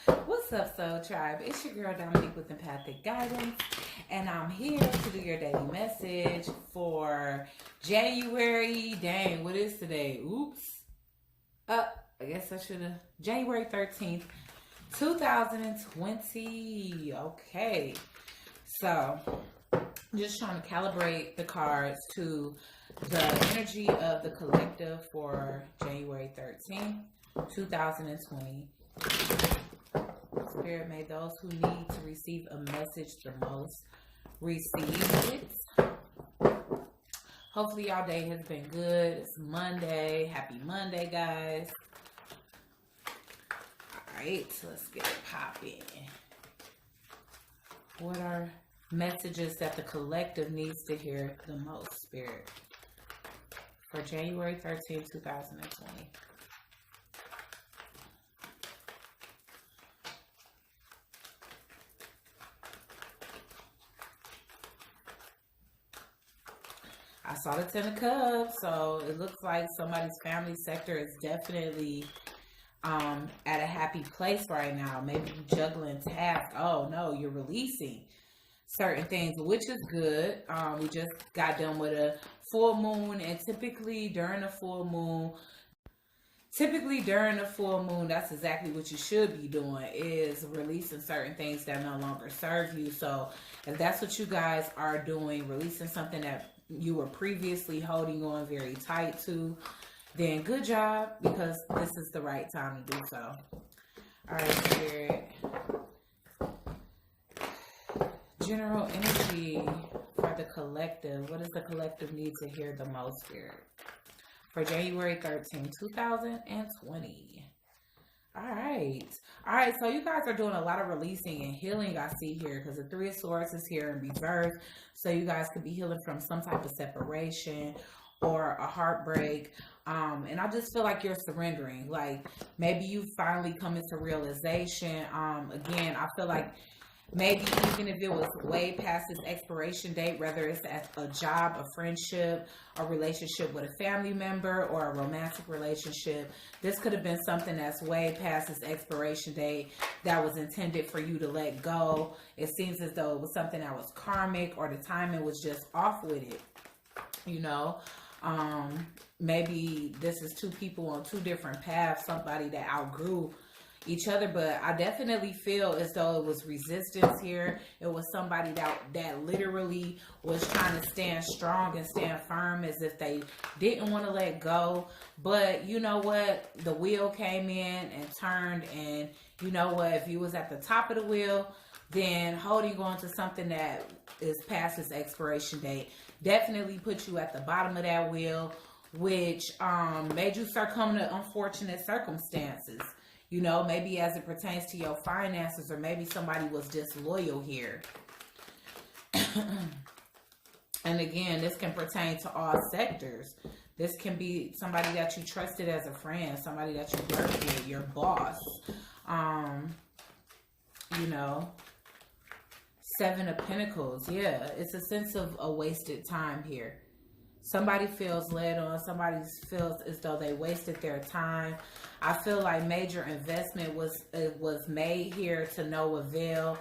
What's up, SoulTribe? It's your girl Dominique with Empathic Guidance, and I'm here to do your daily message for January. Dang, what is today? Oops. I guess I should have. January 13th, 2020. Okay. So, just trying to calibrate the cards to the energy of the collective for January 13th, 2020. Spirit, may those who need to receive a message the most receive it. Hopefully y'all day has been good. It's Monday. Happy Monday, guys. Alright, let's get it popping. What are messages that the collective needs to hear the most, Spirit, for January 13th, 2020? I saw the Ten of Cups, so it looks like somebody's family sector is definitely at a happy place right now. Maybe you're juggling tasks. Oh no, you're releasing certain things, which is good. We just got done with a full moon, and typically during a full moon, that's exactly what you should be doing, is releasing certain things that no longer serve you. So if that's what you guys are doing, releasing something that you were previously holding on very tight to, then good job, because this is the right time to do so. All right, Spirit. General energy for the collective. What does the collective need to hear the most, Spirit, for January 13, 2020? All right, so you guys are doing a lot of releasing and healing, I see here, because the Three of Swords is here in reverse. So you guys could be healing from some type of separation or a heartbreak. And I just feel like you're surrendering. Like maybe you finally come into realization. Again, I feel like maybe even if it was way past its expiration date, whether it's at a job, a friendship, a relationship with a family member, or a romantic relationship, this could have been something that's way past its expiration date that was intended for you to let go. It seems as though it was something that was karmic, or the timing was just off with it. You know, maybe this is two people on two different paths, somebody that outgrew each other, but I definitely feel as though it was resistance here. It was somebody that literally was trying to stand strong and stand firm, as if they didn't want to let go. But you know what? The wheel came in and turned, and you know what? If you was at the top of the wheel, then holding on to something that is past its expiration date definitely put you at the bottom of that wheel, which made you succumb to unfortunate circumstances. You know, maybe as it pertains to your finances, or maybe somebody was disloyal here. And again, this can pertain to all sectors. This can be somebody that you trusted as a friend, somebody that you worked with, your boss. You know, Seven of Pentacles. Yeah, it's a sense of a wasted time here. Somebody feels led on. Somebody feels as though they wasted their time. I feel like major investment was made here to no avail.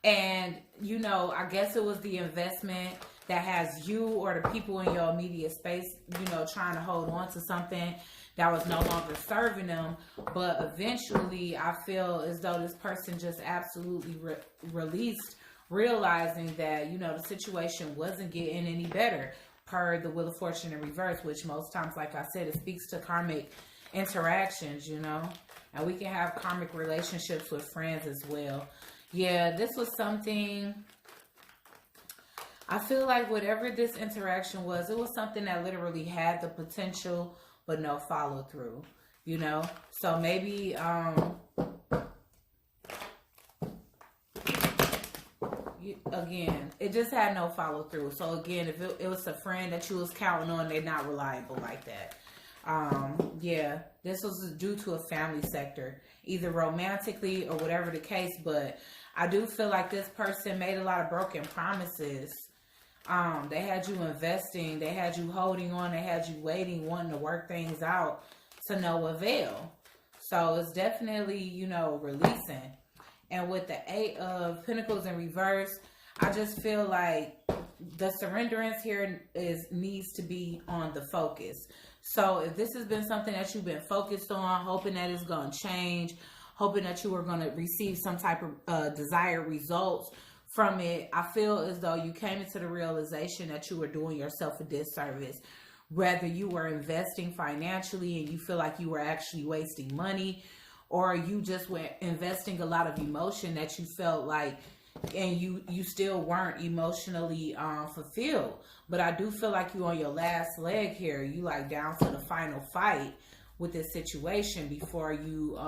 And, you know, I guess it was the investment that has you or the people in your immediate space, you know, trying to hold on to something that was no longer serving them. But eventually, I feel as though this person just absolutely released, realizing that, you know, the situation wasn't getting any better, per the Wheel of Fortune in reverse, which most times, like I said, it speaks to karmic interactions, you know, and we can have karmic relationships with friends as well. Yeah, this was something, I feel like whatever this interaction was, it was something that literally had the potential, but no follow through, you know. So maybe, again, it just had no follow through. So again, if it was a friend that you was counting on, they're not reliable like that. Yeah, this was due to a family sector, either romantically or whatever the case. But I do feel like this person made a lot of broken promises. They had you investing, they had you holding on, they had you waiting, wanting to work things out to no avail. So it's definitely, you know, releasing. And with the Eight of Pentacles in reverse, I just feel like the surrenderance here needs to be on the focus. So if this has been something that you've been focused on, hoping that it's going to change, hoping that you are going to receive some type of desired results from it, I feel as though you came into the realization that you were doing yourself a disservice. Whether you were investing financially and you feel like you were actually wasting money, or you just were investing a lot of emotion that you felt like, and you still weren't emotionally fulfilled. But I do feel like you on your last leg here. You like down to the final fight with this situation before you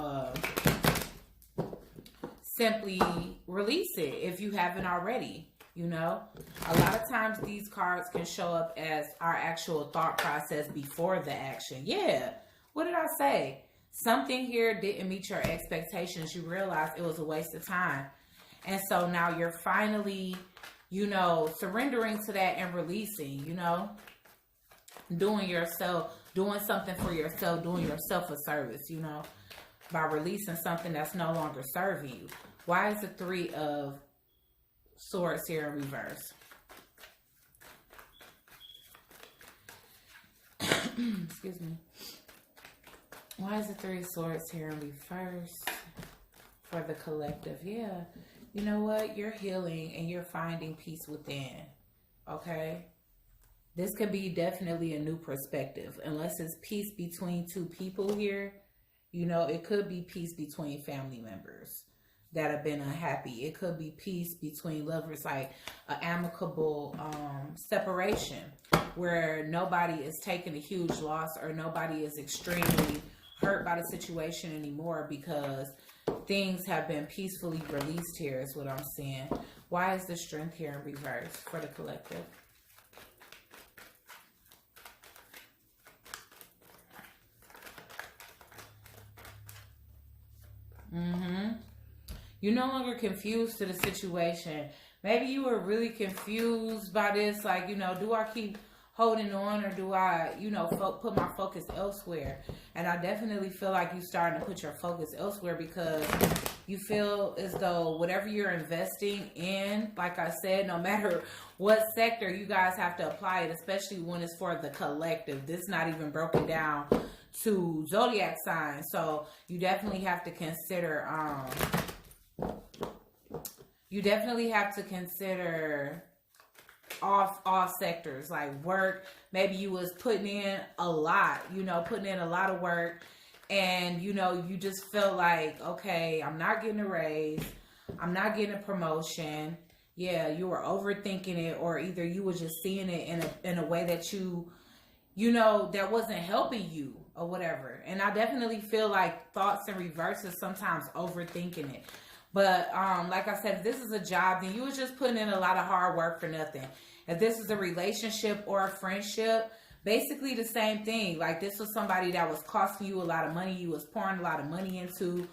simply release it if you haven't already. You know, a lot of times these cards can show up as our actual thought process before the action. Yeah, what did I say? Something here didn't meet your expectations. You realize it was a waste of time. And so now you're finally, you know, surrendering to that and releasing, you know, doing something for yourself, doing yourself a service, you know, by releasing something that's no longer serving you. Why is the Three of Swords here in reverse? Excuse me. Why is the Three of Swords here in reverse for the collective? Yeah. You know what? You're healing and you're finding peace within. Okay? This could be definitely a new perspective. Unless it's peace between two people here, you know, it could be peace between family members that have been unhappy. It could be peace between lovers, like an amicable separation where nobody is taking a huge loss or nobody is extremely hurt by the situation anymore because things have been peacefully released here is what I'm seeing. Why is the Strength here in reverse for the collective? You're no longer confused to the situation. Maybe you were really confused by this. Like, you know, do I keep holding on or do I, you know, put my focus elsewhere? And I definitely feel like you're starting to put your focus elsewhere because you feel as though whatever you're investing in, like I said, no matter what sector, you guys have to apply it, especially when it's for the collective. This is not even broken down to zodiac signs. So you definitely have to consider, all sectors, like work. Maybe you was putting in a lot, you know, putting in a lot of work, and you know, you just felt like, okay, I'm not getting a raise, I'm not getting a promotion. Yeah, you were overthinking it, or either you were just seeing it in a way that you know, that wasn't helping you or whatever. And I definitely feel like thoughts in reverse is sometimes overthinking it. But like I said, if this is a job, then you was just putting in a lot of hard work for nothing. If this is a relationship or a friendship, basically the same thing. Like this was somebody that was costing you a lot of money, you was pouring a lot of money into,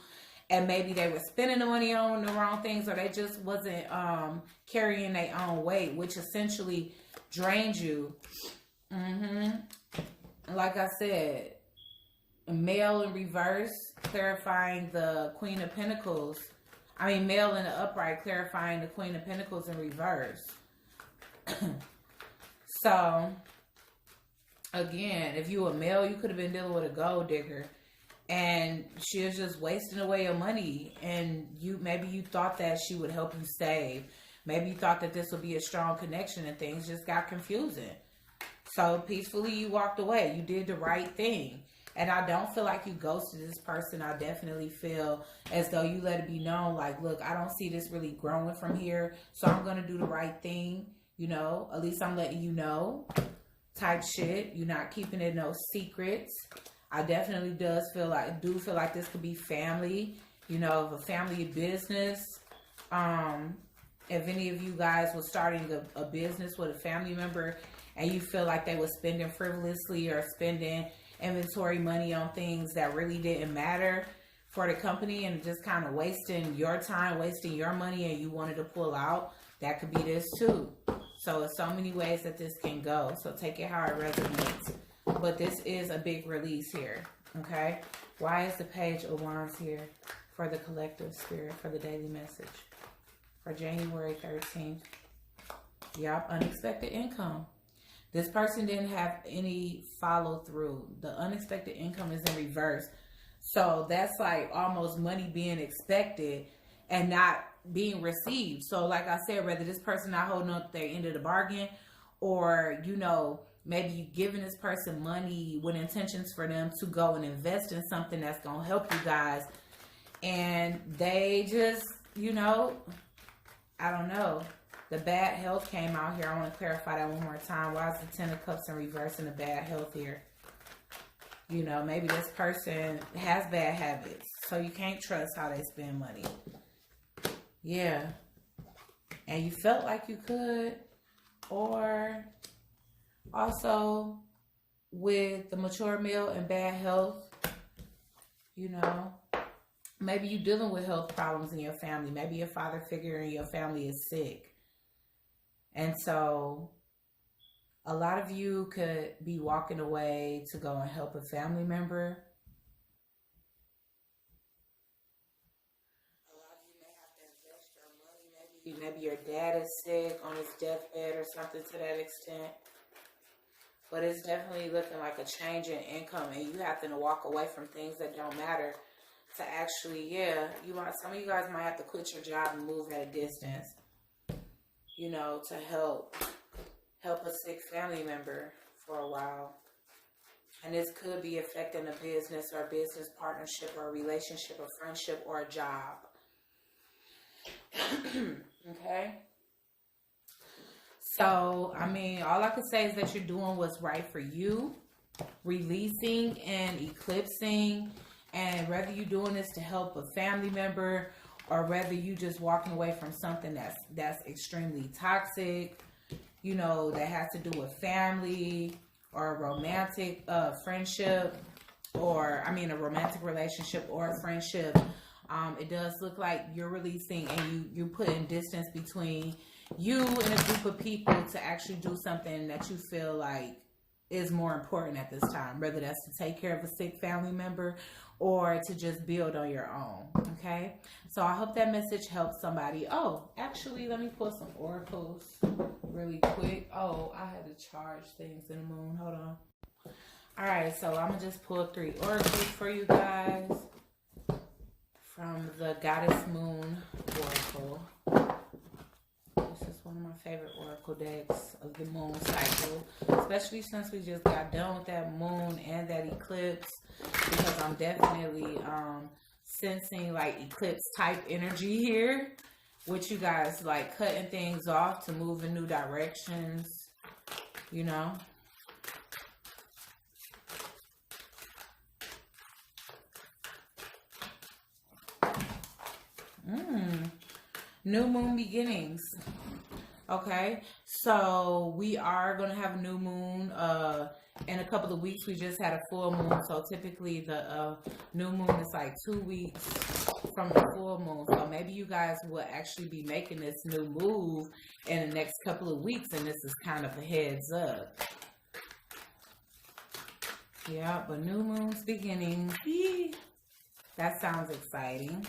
and maybe they were spending the money on the wrong things, or they just wasn't carrying their own weight, which essentially drained you. Like I said, male in reverse, clarifying the Queen of Pentacles. I mean, male in the upright, clarifying the Queen of Pentacles in reverse. So, again, if you were male, you could have been dealing with a gold digger. And she was just wasting away your money. And maybe you thought that she would help you save. Maybe you thought that this would be a strong connection, and things just got confusing. So, peacefully, you walked away. You did the right thing. And I don't feel like you ghosted this person. I definitely feel as though you let it be known, like, look, I don't see this really growing from here, so I'm going to do the right thing. You know, at least I'm letting you know type shit. You're not keeping it no secrets. I definitely do feel like this could be family, you know, of a family business. If any of you guys was starting a business with a family member and you feel like they were spending frivolously or spending inventory money on things that really didn't matter for the company and just kind of wasting your time, wasting your money, and you wanted to pull out, that could be this too. So there's so many ways that this can go. So take it how it resonates. But this is a big release here. Okay. Why is the Page of Wands here for the collective spirit for the daily message for January 13th? Yup, unexpected income. This person didn't have any follow through. The unexpected income is in reverse. So that's like almost money being expected and not being received. So like I said, whether this person not holding up their end of the bargain, or, you know, maybe you giving this person money with intentions for them to go and invest in something that's going to help you guys. And they just, you know, I don't know. The bad health came out here. I want to clarify that one more time. Why is the Ten of Cups in reverse and the bad health here? You know, maybe this person has bad habits, so you can't trust how they spend money. Yeah. And you felt like you could. Or also with the mature male and bad health, you know, maybe you're dealing with health problems in your family. Maybe your father figure in your family is sick. And so a lot of you could be walking away to go and help a family member. A lot of you may have to invest your money. Maybe your dad is sick on his deathbed or something to that extent. But it's definitely looking like a change in income, and you have to walk away from things that don't matter to actually, some of you guys might have to quit your job and move at a distance, you know, to help a sick family member for a while. And this could be affecting a business or a business partnership or a relationship or friendship or a job. Okay? So, I mean, all I can say is that you're doing what's right for you, releasing and eclipsing, and whether you're doing this to help a family member or whether you just walking away from something that's extremely toxic, you know, that has to do with family or a romantic friendship, or a romantic relationship or a friendship. It does look like you're releasing and you putting distance between you and a group of people to actually do something that you feel like is more important at this time, whether that's to take care of a sick family member or to just build on your own. Okay, so I hope that message helps somebody. Oh, actually, let me pull some oracles really quick. Oh, I had to charge things in the moon. Hold on. All right, so I'm gonna just pull 3 oracles for you guys from the Goddess Moon Oracle. This is one of my favorite oracle decks of the moon cycle, especially since we just got done with that moon and that eclipse, because I'm definitely sensing like eclipse type energy here, with you guys like cutting things off to move in new directions, you know. New moon beginnings. Okay, so we are going to have a new moon in a couple of weeks. We just had a full moon, so typically the new moon is like 2 weeks from the full moon. So maybe you guys will actually be making this new move in the next couple of weeks, and this is kind of a heads up. Yeah, but new moon's beginning. That sounds exciting.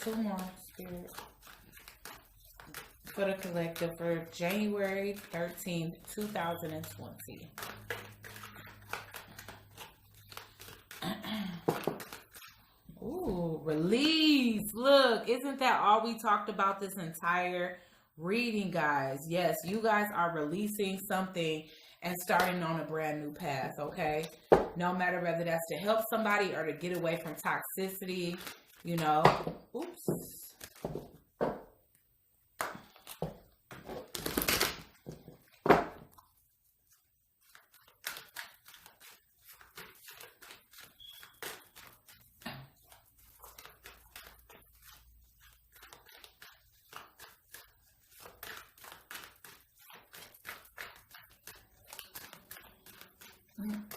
Two more, Spirit, for the collective for January 13th, 2020. Ooh, release. Look, isn't that all we talked about this entire reading, guys? Yes, you guys are releasing something and starting on a brand new path, okay? No matter whether that's to help somebody or to get away from toxicity, you know. Oops.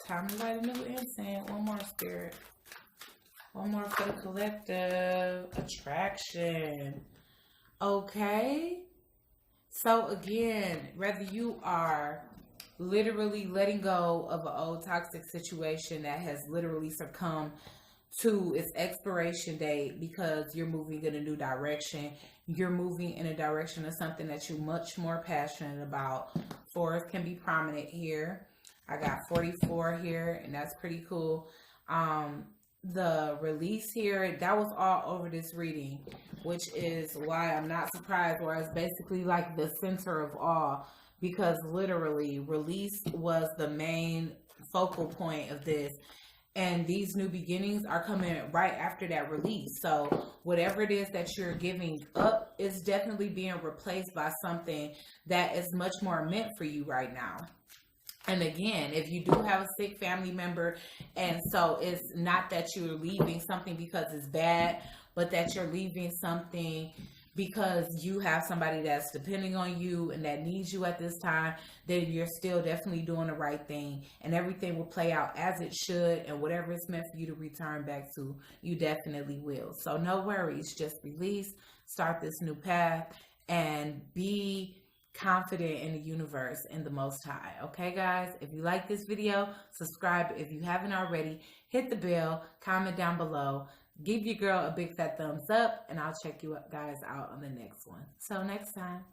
Time to light a new incense. One more, Spirit. One more for the collective. Attraction. Okay. So again, whether you are literally letting go of an old toxic situation that has literally succumbed to its expiration date because you're moving in a new direction, you're moving in a direction of something that you're much more passionate about. Fourth can be prominent here. I got 44 here, and that's pretty cool. The release here, that was all over this reading, which is why I'm not surprised, where it's basically like the center of all, because literally release was the main focal point of this. And these new beginnings are coming right after that release. So whatever it is that you're giving up is definitely being replaced by something that is much more meant for you right now. And again, if you do have a sick family member, and so it's not that you're leaving something because it's bad, but that you're leaving something because you have somebody that's depending on you and that needs you at this time, then you're still definitely doing the right thing, and everything will play out as it should, and whatever it's meant for you to return back to, you definitely will. So no worries, just release, start this new path, and be confident in the universe and the Most High. Okay, guys, if you like this video, subscribe if you haven't already, hit the bell, comment down below, give your girl a big fat thumbs up, and I'll check you guys out on the next one. So next time.